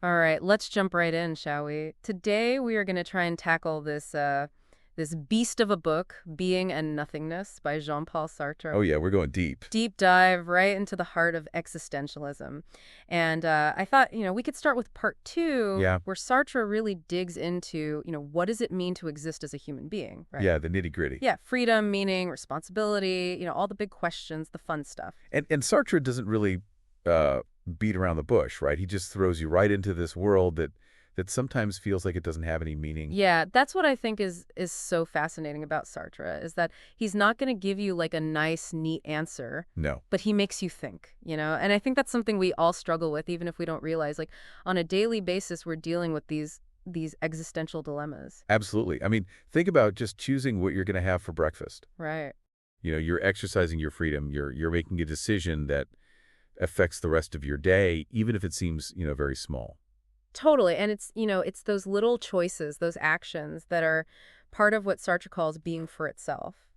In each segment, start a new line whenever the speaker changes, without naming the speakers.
All right, let's jump right in, shall we? Today we are going to try and tackle this beast of a book, Being and Nothingness by Jean-Paul Sartre.
Oh yeah, we're going deep.
Deep dive right into the heart of existentialism. And I thought, we could start with part two,
Yeah,
where Sartre really digs into, what does it mean to exist as a human being, right?
yeah, the nitty-gritty.
Yeah, freedom, meaning, responsibility, all the big questions, the fun stuff.
And Sartre doesn't really uh, beat around the bush, right? He just throws you right into this world that sometimes feels like it doesn't have any meaning.
Yeah, that's what I think is so fascinating about Sartre, is that he's not going to give you like a nice, neat answer,
No,
but he makes you think. And I think that's something we all struggle with, even if we don't realize. Like on a daily basis, we're dealing with these existential dilemmas.
absolutely. I mean, think about just choosing what you're going to have for breakfast.
Right.
You're exercising your freedom. You're making a decision that affects the rest of your day, even if it seems, very small.
Totally. And it's those little choices, those actions that are part of what Sartre calls being for itself.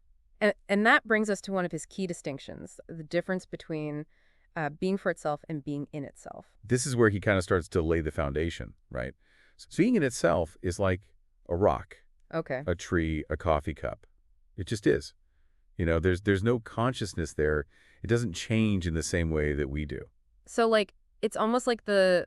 And that brings us to one of his key distinctions, the difference between being for itself and being in itself.
This is where he kind of starts to lay the foundation, right? So being in itself is like a rock,
Okay.
a tree, a coffee cup. It just is. There's no consciousness there. It doesn't change in the same way that we do.
So like it's almost like the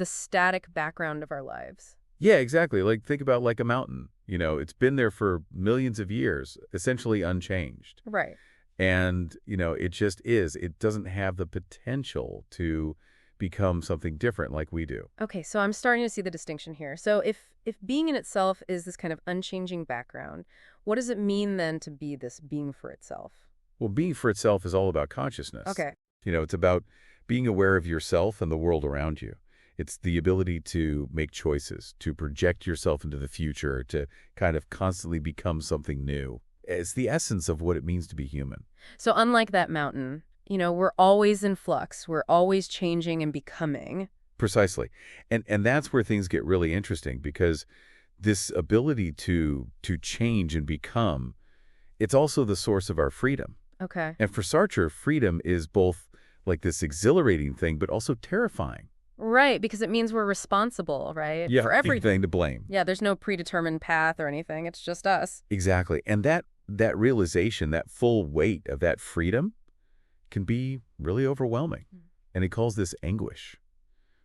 static background of our lives.
Yeah, exactly. Like think about like a mountain. It's been there for millions of years, essentially unchanged.
Right.
And, it just is. It doesn't have the potential to become something different like we do.
Okay, so I'm starting to see the distinction here. So if being in itself is this kind of unchanging background, what does it mean then to be this being for itself?
Well, being for itself is all about consciousness.
Okay.
It's about being aware of yourself and the world around you. It's the ability to make choices, to project yourself into the future, to kind of constantly become something new. It's the essence of what it means to be human.
So unlike that mountain, we're always in flux. We're always changing and becoming.
Precisely. And that's where things get really interesting because this ability to change and become, it's also the source of our freedom.
Okay.
And for Sartre, freedom is both like this exhilarating thing, but also terrifying.
Right, because it means we're responsible, right?
Yeah,
For
big
everything.
thing to blame.
Yeah, there's no predetermined path or anything. It's just us.
Exactly. And that realization, that full weight of that freedom can be really overwhelming. And he calls this anguish,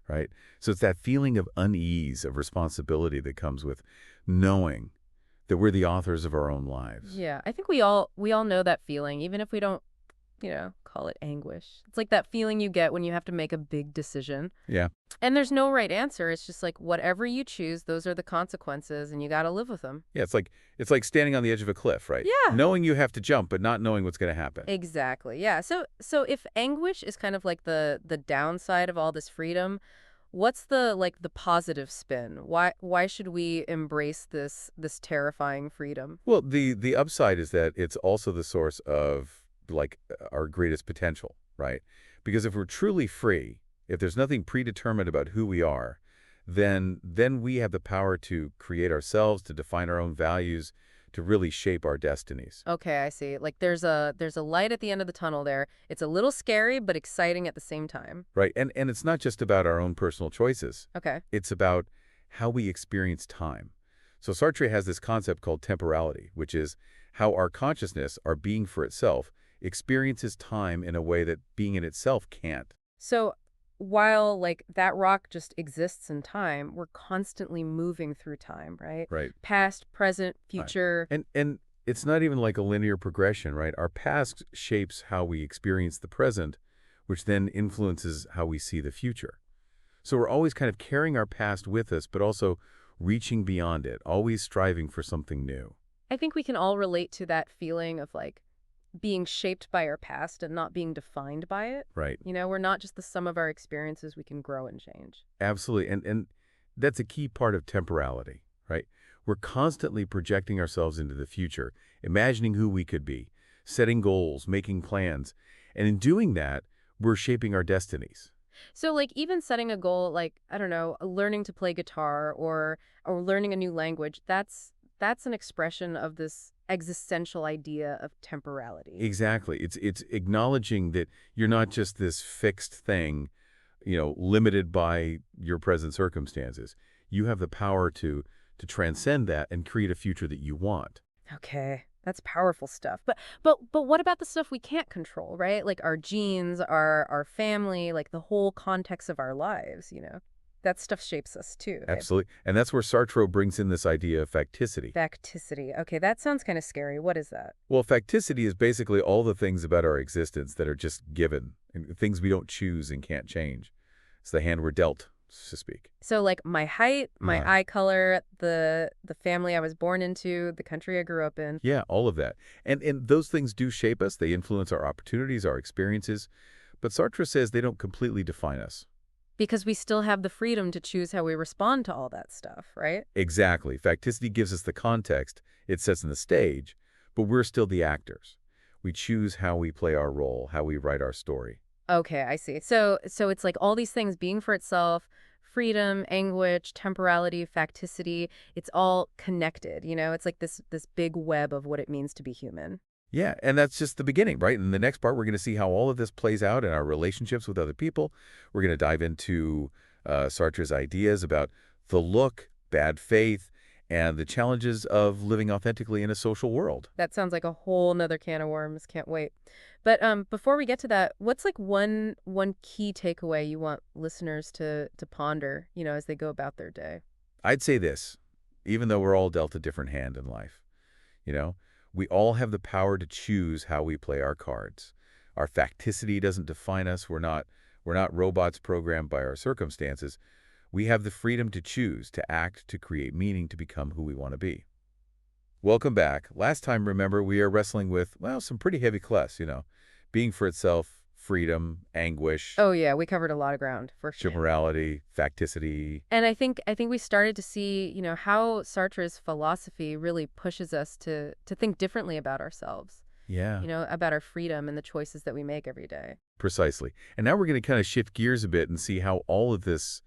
right? So it's that feeling of unease, of responsibility that comes with knowing that we're the authors of our own lives.
Yeah, I think we all know that feeling, even if we don't, call it anguish. It's like that feeling you get when you have to make a big decision.
Yeah,
And there's no right answer. It's just like whatever you choose, those are the consequences and you got to live with them.
yeah. It's like standing on the edge of a cliff, right?
Yeah.
Knowing you have to jump, but not knowing what's going to happen.
Exactly. Yeah. So if anguish is kind of like the downside of all this freedom, what's the positive spin? Why should we embrace this terrifying freedom?
Well, the upside is that it's also the source of like our greatest potential, right? Because if we're truly free, if there's nothing predetermined about who we are, then we have the power to create ourselves, to define our own values, to really shape our destinies.
Okay, I see. Like there's a light at the end of the tunnel there. It's a little scary but exciting at the same time.
Right? And it's not just about our own personal choices.
Okay.
It's about how we experience time. So Sartre has this concept called temporality, which is how our consciousness, our being for itself, experiences time in a way that being in itself can't.
So while like that rock just exists in time, we're constantly moving through time, right?
Right.
Past, present,
Right.
future.
And it's not even like a linear progression, right? Our past shapes how we experience the present, which then influences how we see the future. So we're always kind of carrying our past with us, but also reaching beyond it, always striving for something new.
I think we can all relate to that feeling of like being shaped by our past and not being defined by it.
Right.
We're not just the sum of our experiences. We can grow and change.
Absolutely. And that's a key part of temporality, right? We're constantly projecting ourselves into the future, imagining who we could be, setting goals, making plans. And in doing that, we're shaping our destinies.
So like even setting a goal like, I don't know, learning to play guitar or learning a new language, that's an expression of this existential idea of temporality.
Exactly. It's acknowledging that you're not just this fixed thing, limited by your present circumstances. You have the power to transcend that and create a future that you want.
Okay, that's powerful stuff. But what about the stuff we can't control, right? Like our genes, our family, like the whole context of our lives. That stuff shapes us too, right?
Absolutely. And that's where Sartre brings in this idea of facticity.
Facticity. Okay, that sounds kind of scary. What is that?
Well, facticity is basically all the things about our existence that are just given, and things we don't choose and can't change. It's the hand we're dealt, so to speak.
So like my height, my
Uh,
eye color, the family I was born into, the country I grew up in.
yeah, all of that. And those things do shape us. They influence our opportunities, our experiences. But Sartre says they don't completely define us.
Because we still have the freedom to choose how we respond to all that stuff, right?
Exactly. Facticity gives us the context. It sets in the stage, but we're still the actors. We choose how we play our role, how we write our story.
Okay, I see. So it's like all these things being for itself, freedom, anguish, temporality, facticity, it's all connected. It's like this big web of what it means to be human.
Yeah, and that's just the beginning, right? In the next part, we're going to see how all of this plays out in our relationships with other people. We're going to dive into Sartre's ideas about the look, bad faith, and the challenges of living authentically in a social world.
That sounds like a whole nother can of worms. Can't wait. But before we get to that, what's like one key takeaway you want listeners to ponder, as they go about their day?
I'd say this, even though we're all dealt a different hand in life, you know, we all have the power to choose how we play our cards. Our facticity doesn't define us. We're not robots programmed by our circumstances. We have the freedom to choose, to act, to create meaning, to become who we want to be. Welcome back. Last time, remember, we are wrestling with, well, some pretty heavy cluss. Being for itself, freedom, anguish,
Oh yeah, we covered a lot of ground for sure.
morality, facticity.
And I think we started to see, how Sartre's philosophy really pushes us to think differently about ourselves,
Yeah,
about our freedom and the choices that we make every day.
precisely. And now we're going to kind of shift gears a bit and see how all of this,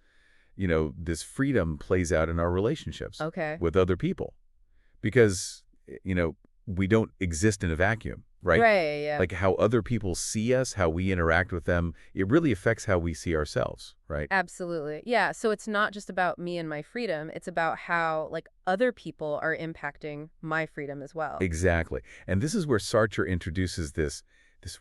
this freedom plays out in our relationships
Okay.
with other people. Because, we don't exist in a vacuum, right?
Right, yeah.
Like how other people see us, how we interact with them, it really affects how we see ourselves, right?
Absolutely. Yeah, so it's not just about me and my freedom, it's about how like other people are impacting my freedom as well.
Exactly. And this is where Sartre introduces this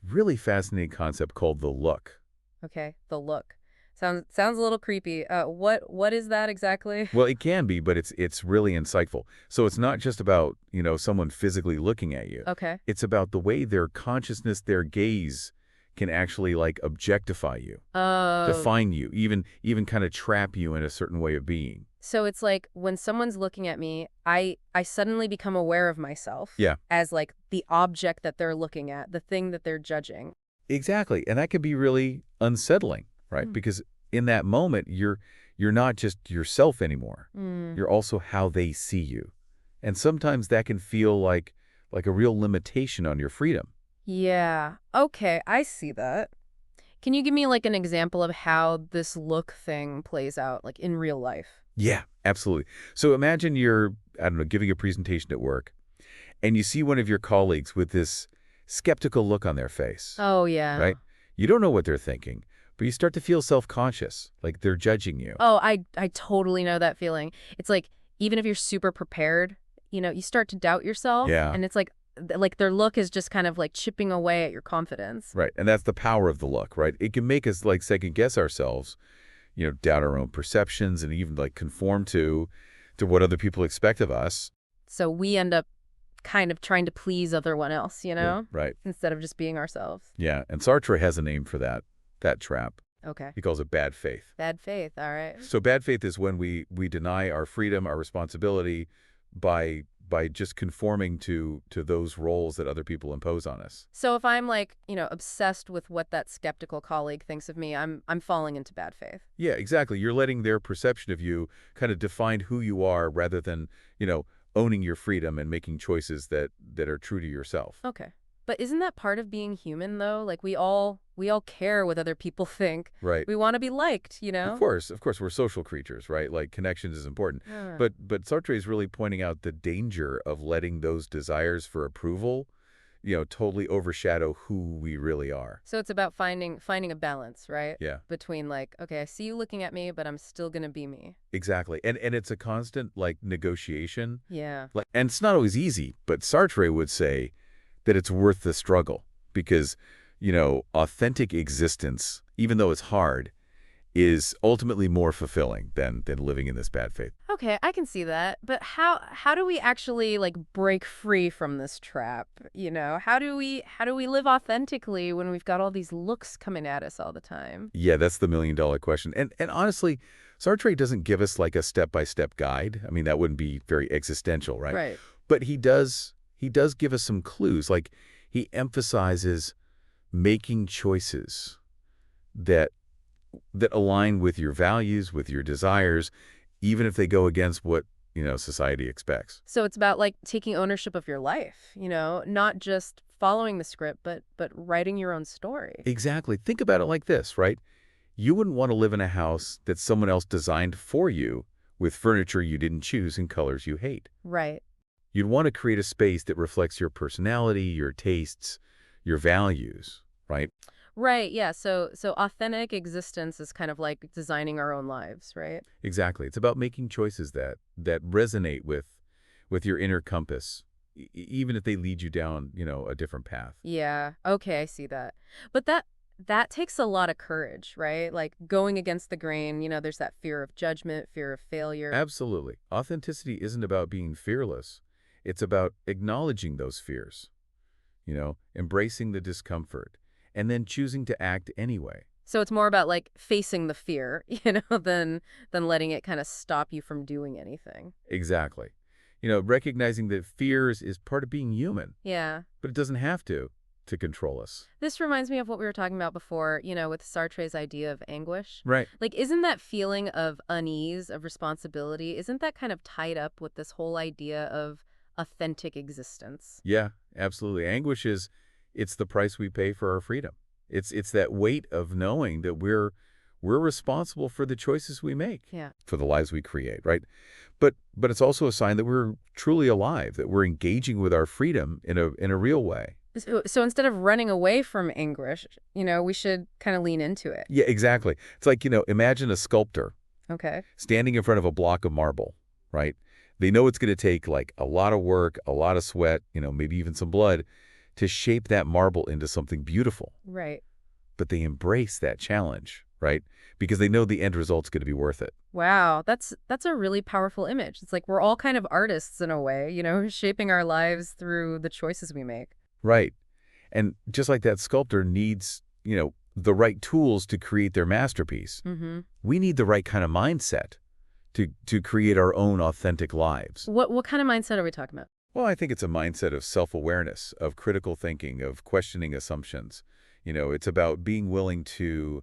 really fascinating concept called the look.
Okay, the look. Sounds a little creepy. What is that exactly?
Well, it can be, but it's really insightful. So it's not just about, someone physically looking at you.
Okay.
It's about the way their consciousness, their gaze can actually like objectify you,
Oh,
define you, even kind of trap you in a certain way of being.
so it's like when someone's looking at me, I suddenly become aware of myself
Yeah.
as like the object that they're looking at, the thing that they're judging.
Exactly. And that could be really unsettling, right?
Mm.
Because in that moment, you're not just yourself anymore.
Mm.
You're also how they see you. And sometimes that can feel like a real limitation on your freedom.
Yeah. Okay, I see that. Can you give me like an example of how this look thing plays out like in real life?
Yeah, absolutely. So imagine you're, I don't know, giving a presentation at work, and you see one of your colleagues with this skeptical look on their face,
Oh, yeah.
right? You don't know what they're thinking, but you start to feel self-conscious, like they're judging you.
Oh, I totally know that feeling. It's like even if you're super prepared, you start to doubt yourself
Yeah.
and it's like their look is just kind of like chipping away at your confidence.
Right, and that's the power of the look, right? It can make us like second-guess ourselves, doubt our own perceptions and even like conform to what other people expect of us.
So we end up kind of trying to please everyone else,
Yeah, right.
instead of just being ourselves.
Yeah, and Sartre has a name for that trap.
Okay.
He calls it bad faith.
Bad faith. All right.
So bad faith is when we deny our freedom, our responsibility by just conforming to those roles that other people impose on us.
So if I'm like, obsessed with what that skeptical colleague thinks of me, I'm falling into bad faith.
Yeah, exactly. You're letting their perception of you kind of define who you are rather than, owning your freedom and making choices that are true to yourself.
Okay. But isn't that part of being human though? Like we all care what other people think.
Right.
We want to be liked.
Of course, we're social creatures, right? Like connections is important.
Ah.
But Sartre is really pointing out the danger of letting those desires for approval, totally overshadow who we really are.
So it's about finding a balance, right?
Yeah,
Between like, okay, I see you looking at me, but I'm still gonna be me.
exactly. And it's a constant like negotiation.
Yeah.
And it's not always easy, but Sartre would say that it's worth the struggle because, authentic existence, even though it's hard, is ultimately more fulfilling than living in this bad faith.
Okay, I can see that. But how do we actually like break free from this trap? How do we live authentically when we've got all these looks coming at us all the time?
Yeah, that's the million-dollar question. And honestly, Sartre doesn't give us like a step-by-step guide. I mean, that wouldn't be very existential, right?
Right.
But he does give us some clues. Like he emphasizes making choices that align with your values, with your desires, even if they go against what, society expects.
So it's about like taking ownership of your life, not just following the script, but writing your own story.
Exactly. Think about it like this, right? You wouldn't want to live in a house that someone else designed for you with furniture you didn't choose and colors you hate.
Right.
You'd want to create a space that reflects your personality, your tastes, your values, right?
Right, yeah. So authentic existence is kind of like designing our own lives, right?
Exactly. It's about making choices that resonate with your inner compass, even if they lead you down, a different path.
Yeah. Okay, I see that. But that takes a lot of courage, right? Like going against the grain, there's that fear of judgment, fear of failure.
Absolutely. Authenticity isn't about being fearless. It's about acknowledging those fears, embracing the discomfort, and then choosing to act anyway.
So it's more about like facing the fear, than letting it kind of stop you from doing anything.
Exactly. Recognizing that fears is part of being human,
Yeah.
but it doesn't have to control us.
This reminds me of what we were talking about before, with Sartre's idea of anguish.
Right.
Like, isn't that feeling of unease, of responsibility, isn't that kind of tied up with this whole idea of authentic existence?
Yeah, absolutely. It's the price we pay for our freedom. It's that weight of knowing that we're responsible for the choices we make,
Yeah.
for the lives we create, right? But it's also a sign that we're truly alive, that we're engaging with our freedom in a real way.
So instead of running away from anguish, we should kind of lean into it.
Yeah, exactly. It's like, imagine a sculptor
Okay.
standing in front of a block of marble, right? They know it's going to take like a lot of work, a lot of sweat, maybe even some blood to shape that marble into something beautiful.
Right.
But they embrace that challenge, right? Because they know the end result's going to be worth it.
Wow, that's a really powerful image. It's like we're all kind of artists in a way, shaping our lives through the choices we make.
Right. And just like that sculptor needs, the right tools to create their masterpiece,
Mm-hmm.
we need the right kind of mindset to create our own authentic lives.
What kind of mindset are we talking about?
Well, I think it's a mindset of self-awareness, of critical thinking, of questioning assumptions. It's about being willing to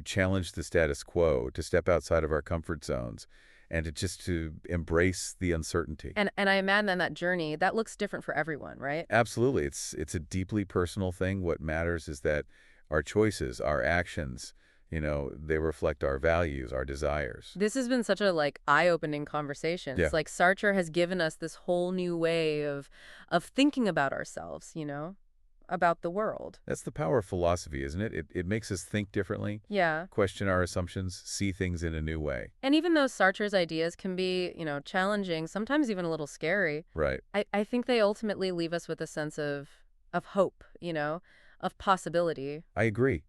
challenge the status quo, to step outside of our comfort zones, and to embrace the uncertainty.
And I imagine that journey, that looks different for everyone, right?
Absolutely. It's a deeply personal thing. What matters is that our choices, our actions, they reflect our values, our desires.
This has been such a like eye-opening conversation.
Yeah.
It's like Sartre has given us this whole new way of thinking about ourselves, about the world.
That's the power of philosophy, isn't it? It makes us think differently,
Yeah.
question our assumptions, see things in a new way.
And even though Sartre's ideas can be, challenging, sometimes even a little scary,
Right.
I think they ultimately leave us with a sense of hope, of possibility.
I agree.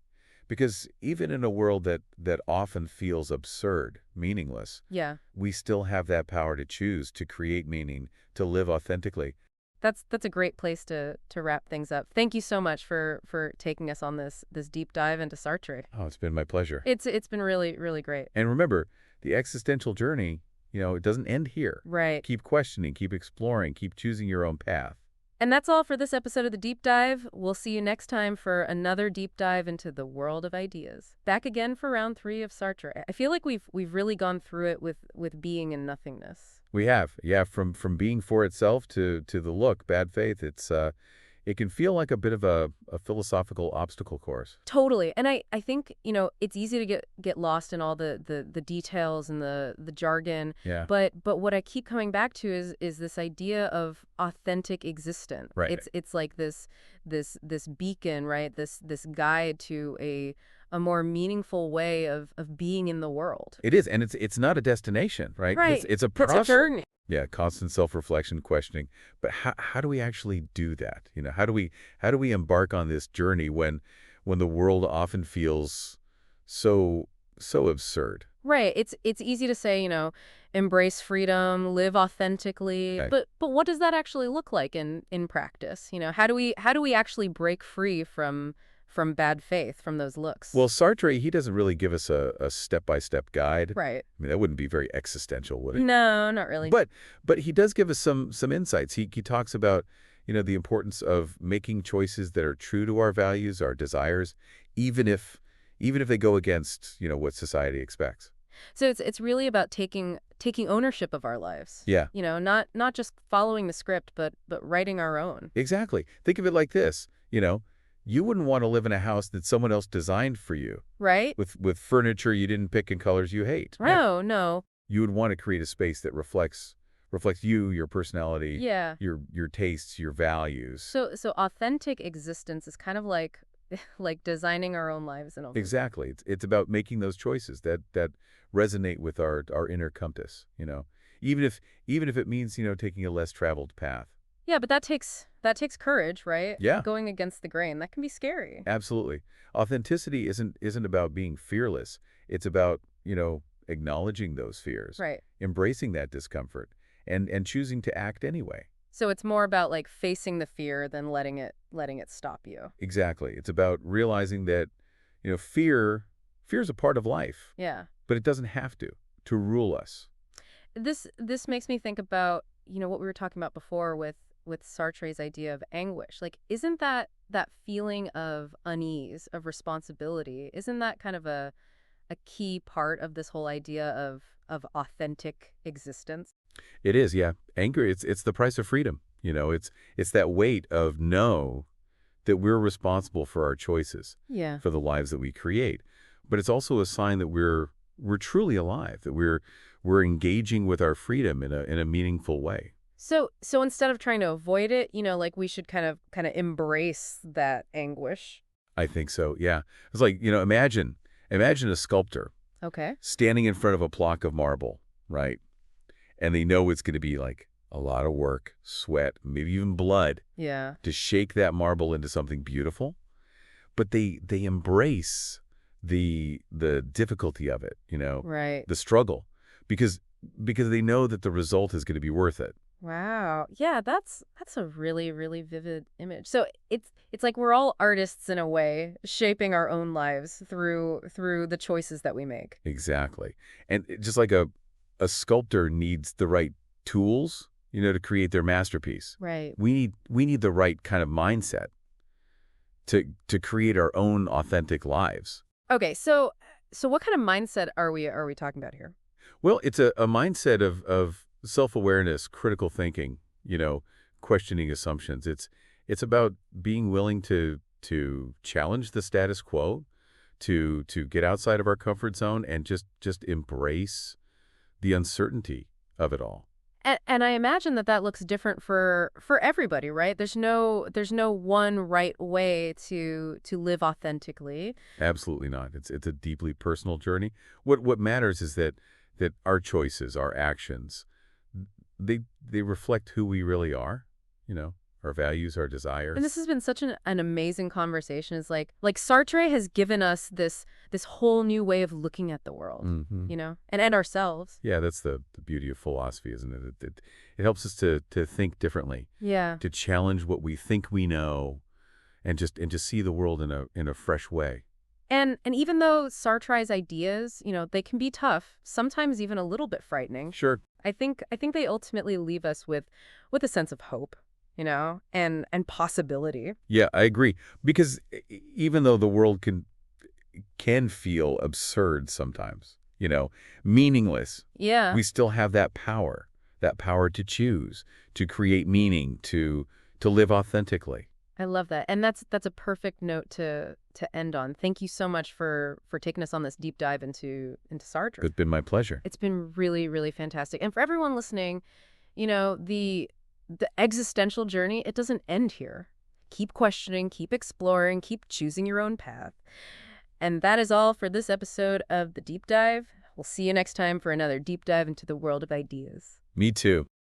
Because even in a world that often feels absurd, meaningless,
Yeah.
we still have that power to choose, to create meaning, to live authentically.
That's a great place to wrap things up. Thank you so much for taking us on this deep dive into Sartre.
Oh, it's been my pleasure.
It's been really, really great.
And remember, the existential journey, it doesn't end here.
Right.
Keep questioning, keep exploring, keep choosing your own path.
And that's all for this episode of The Deep Dive. We'll see you next time for another deep dive into the world of ideas. Back again for round 3 of Sartre. I feel like we've really gone through it with Being and Nothingness.
We have. Yeah, from being for itself to the look, bad faith, it can feel like a bit of a philosophical obstacle course.
Totally. And I think, it's easy to get lost in all the details and the jargon,
Yeah.
but what I keep coming back to is this idea of authentic existence.
Right.
It's like this beacon, right? This guide to a more meaningful way of being in the world.
It is, and it's not a destination, right?
Right.
It's a
It's a
process.
journey.
Yeah, constant self-reflection, questioning. But how do we actually do that? How do we embark on this journey when the world often feels so absurd?
Right. It's easy to say, embrace freedom, live authentically,
Right.
but what does that actually look like in practice? How do we actually break free from bad faith, from those looks?
Well, Sartre, he doesn't really give us a step-by-step guide.
Right.
I mean, that wouldn't be very existential, would it?
No, not really.
But he does give us some insights. He talks about, the importance of making choices that are true to our values, our desires, even if they go against, what society expects.
So it's really about taking ownership of our lives.
Yeah,
Not just following the script, but writing our own.
exactly. Think of it like this, you wouldn't want to live in a house that someone else designed for you
Right?
with furniture you didn't pick and colors you hate. Right.
No, no.
You would want to create a space that reflects you, your personality,
Yeah.
your tastes, your values.
So authentic existence is kind of like like designing our own lives in a way.
Exactly. It's about making those choices that resonate with our inner compass, Even if it means, taking a less traveled path.
Yeah, but that takes courage, right?
Yeah,
Going against the grain. That can be scary.
absolutely. Authenticity isn't about being fearless. It's about, acknowledging those fears,
Right.
embracing that discomfort, and choosing to act anyway.
So it's more about like facing the fear than letting it stop you.
Exactly. It's about realizing that, fear's a part of life,
Yeah.
but it doesn't have to rule us.
This makes me think about, what we were talking about before with Sartre's idea of anguish. Like, isn't that feeling of unease, of responsibility, isn't that kind of a key part of this whole idea of authentic existence?
It is, yeah. Anger, it's the price of freedom. It's that weight of know that we're responsible for our choices,
Yeah.
for the lives that we create. But it's also a sign that we're truly alive, that we're engaging with our freedom in a meaningful way.
So instead of trying to avoid it, like we should kind of embrace that anguish.
I think so, yeah. It's like, imagine a sculptor
Okay.
standing in front of a block of marble, right? And they know it's going to be like a lot of work, sweat, maybe even blood
Yeah.
to shake that marble into something beautiful. But they embrace the difficulty of it,
Right.
the struggle, because they know that the result is going to be worth it.
Wow. Yeah, that's a really, really vivid image. So it's like we're all artists in a way, shaping our own lives through the choices that we make.
Exactly. And just like a sculptor needs the right tools, to create their masterpiece.
Right.
We need the right kind of mindset to create our own authentic lives.
Okay, so what kind of mindset are we talking about here?
Well, it's a mindset of self-awareness, critical thinking, questioning assumptions. It's about being willing to challenge the status quo, to get outside of our comfort zone and just embrace the uncertainty of it all.
And I imagine that looks different for everybody, right? There's no one right way to live authentically.
Absolutely not. It's a deeply personal journey. What matters is that our choices, our actions, they reflect who we really are, our values, our
And
desires.
this has been such an amazing conversation. It's like Sartre has given us this whole new way of looking at the world,
Hmm.
and ourselves.
Yeah, that's the beauty of philosophy, isn't it? It helps us to think differently,
Yeah.
to challenge what we think we know, and just see the world in a fresh way.
And even though Sartre's ideas, they can be tough, sometimes even a little bit frightening,
Sure.
I think they ultimately leave us with a sense of hope, and possibility.
Yeah, I agree. Because even though the world can feel absurd sometimes, meaningless,
Yeah.
we still have that power to choose, to create meaning, to live authentically.
I love that. And that's a perfect note to end on. Thank you so much for taking us on this deep dive into Sartre.
It's been my pleasure.
It's been really, really fantastic. And for everyone listening, the existential journey, it doesn't end here. Keep questioning, keep exploring, keep choosing your own path. And that is all for this episode of The Deep Dive. We'll see you next time for another deep dive into the world of ideas.
Me too.